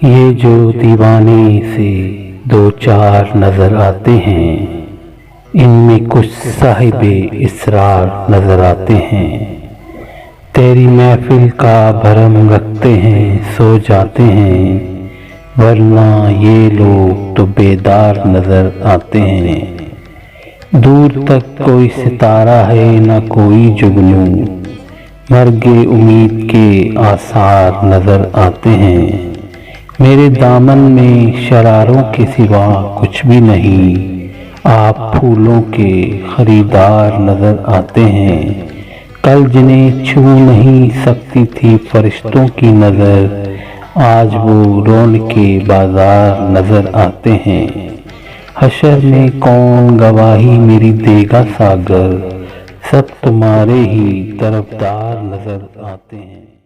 یہ جو دیوانے سے دو چار نظر آتے ہیں، ان میں کچھ صاحب اسرار نظر آتے ہیں، تیری محفل کا بھرم رکھتے ہیں سو جاتے ہیں، ورنہ یہ لوگ تو بیدار نظر آتے ہیں۔ دور تک کوئی ستارہ ہے نہ کوئی جگنو، مرگ امید کے آثار نظر آتے ہیں۔ میرے دامن میں شراروں کے سوا کچھ بھی نہیں، آپ پھولوں کے خریدار نظر آتے ہیں۔ کل جنہیں چھو نہیں سکتی تھی فرشتوں کی نظر، آج وہ رونق کے بازار نظر آتے ہیں۔ حشر میں کون گواہی میری دیگا ساغر، سب تمہارے ہی طرفدار نظر آتے ہیں۔